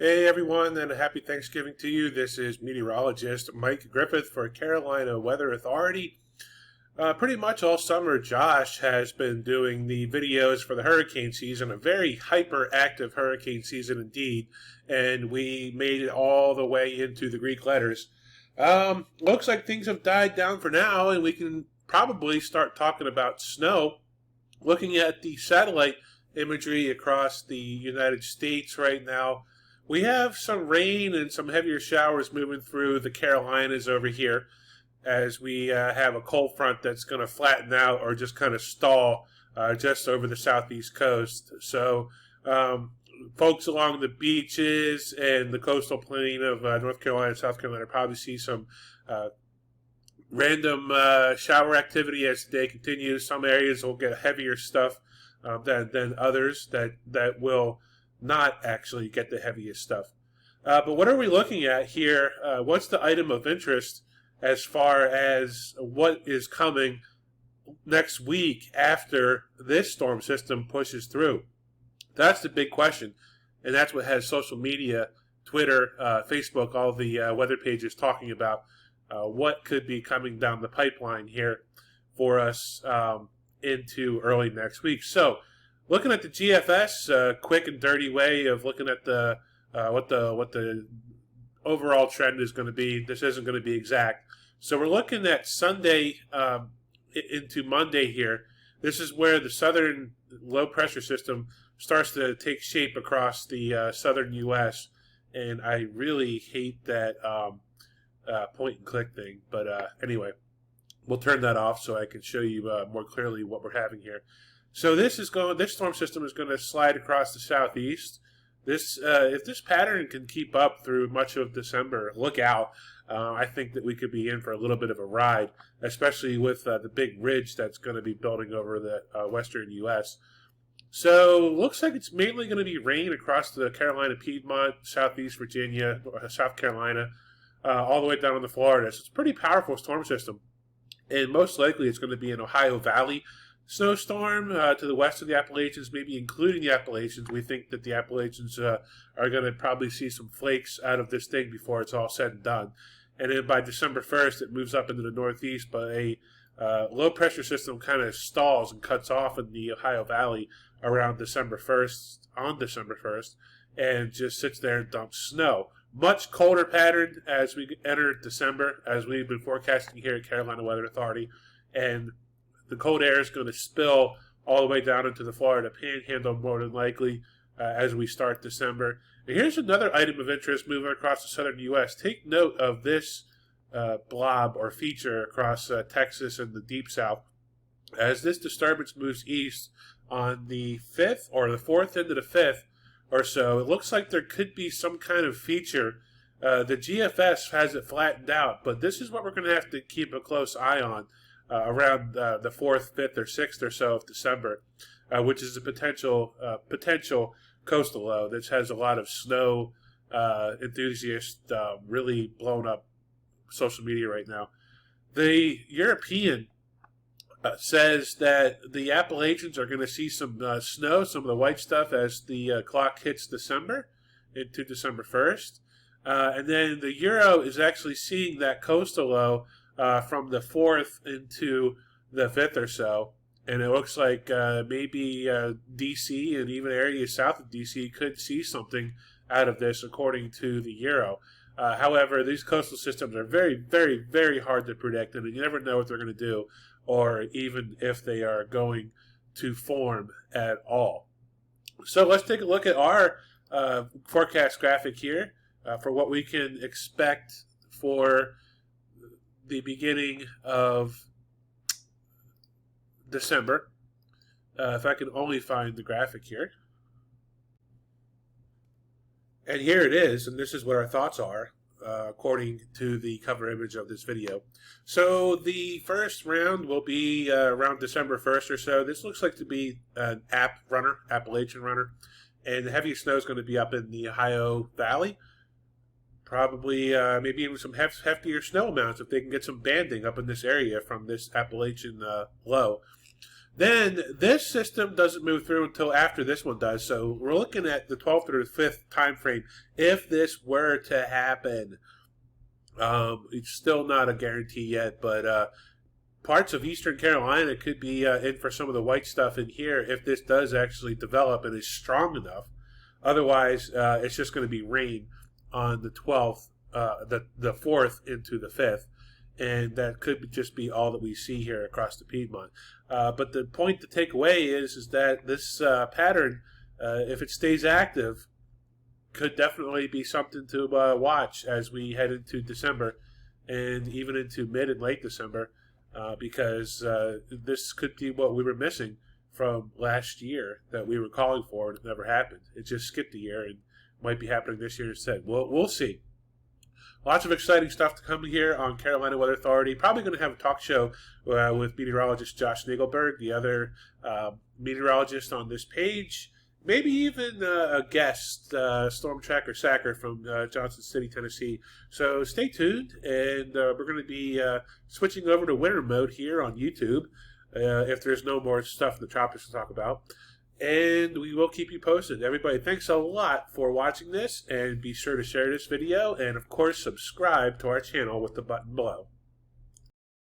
Hey everyone, and a happy Thanksgiving to you. This is meteorologist Mike Griffith for Carolina Weather Authority. Pretty much all summer, Josh has been doing the videos for the hurricane season, a very hyperactive hurricane season indeed, and we made it all the way into the Greek letters. Looks like things have died down for now, and we can probably start talking about snow. Looking at the satellite imagery across the United States right now, we have some rain and some heavier showers moving through the Carolinas over here as we have a cold front that's going to flatten out or just kind of stall just over the southeast coast. So, folks along the beaches and the coastal plain of North Carolina and South Carolina probably see some random shower activity as the day continues. Some areas will get heavier stuff than others that will not actually get the heaviest stuff. But what are we looking at here? What's the item of interest as far as what is coming next week after this storm system pushes through? That's the big question, and that's what has social media, Twitter, Facebook, all the weather pages talking about what could be coming down the pipeline here for us into early next week. So, looking at the GFS, quick and dirty way of looking at the what the overall trend is going to be. This isn't going to be exact, so we're looking at Sunday into Monday here. This is where the southern low pressure system starts to take shape across the southern U.S. And I really hate that point and click thing, but anyway, we'll turn that off so I can show you more clearly what we're having here. So this storm system is going to slide across the southeast. If this pattern can keep up through much of December, look out. I think that we could be in for a little bit of a ride, especially with the big ridge that's going to be building over the western U.S. So looks like it's mainly going to be rain across the Carolina, Piedmont, southeast Virginia, South Carolina, all the way down in the Florida. So it's a pretty powerful storm system, and most likely it's going to be an Ohio Valley snowstorm to the west of the Appalachians, maybe including the Appalachians. We think that the Appalachians are going to probably see some flakes out of this thing before it's all said and done. And then by December 1st, it moves up into the northeast, but a low-pressure system kind of stalls and cuts off in the Ohio Valley around December 1st, and just sits there and dumps snow. Much colder pattern as we enter December, as we've been forecasting here at Carolina Weather Authority, and the cold air is going to spill all the way down into the Florida Panhandle more than likely as we start December. And here's another item of interest moving across the southern U.S. Take note of this blob or feature across Texas and the Deep South. As this disturbance moves east on the 5th or the 4th into the 5th or so, it looks like there could be some kind of feature. The GFS has it flattened out, but this is what we're going to have to keep a close eye on. Around the 4th, 5th, or 6th or so of December, which is a potential coastal low that has a lot of snow enthusiasts really blown up social media right now. The European says that the Appalachians are going to see some snow, some of the white stuff, as the clock hits December into December 1st. And then the Euro is actually seeing that coastal low from the 4th into the 5th or so. And it looks like maybe D.C. and even areas south of D.C. could see something out of this, according to the Euro. However, these coastal systems are very, very, very hard to predict, and you never know what they're going to do, or even if they are going to form at all. So let's take a look at our forecast graphic here for what we can expect for the beginning of December. If I can only find the graphic here. And here it is, and this is what our thoughts are, according to the cover image of this video. So the first round will be around December 1st or so. This looks like to be an Appalachian runner, and the heaviest snow is going to be up in the Ohio Valley. Probably maybe even some heftier snow amounts if they can get some banding up in this area from this Appalachian low. Then this system doesn't move through until after this one does. So we're looking at the 12th or the 5th time frame if this were to happen. It's still not a guarantee yet, but parts of Eastern Carolina could be in for some of the white stuff in here if this does actually develop and is strong enough. Otherwise, it's just going to be rain on the 12th, the 4th into the 5th. And that could just be all that we see here across the Piedmont. But the point to take away is that this pattern, if it stays active, could definitely be something to watch as we head into December and even into mid and late December, because this could be what we were missing from last year that we were calling for and it never happened. It just skipped a year and might be happening this year instead. We'll see. Lots of exciting stuff to come here on Carolina Weather Authority. Probably going to have a talk show with meteorologist Josh Nagelberg, the other meteorologist on this page. Maybe even a guest, Storm Tracker Sacker from Johnson City, Tennessee. So stay tuned, and we're going to be switching over to winter mode here on YouTube if there's no more stuff in the tropics to talk about. And we will keep you posted. Everybody, thanks a lot for watching this, and be sure to share this video, and of course subscribe to our channel with the button below.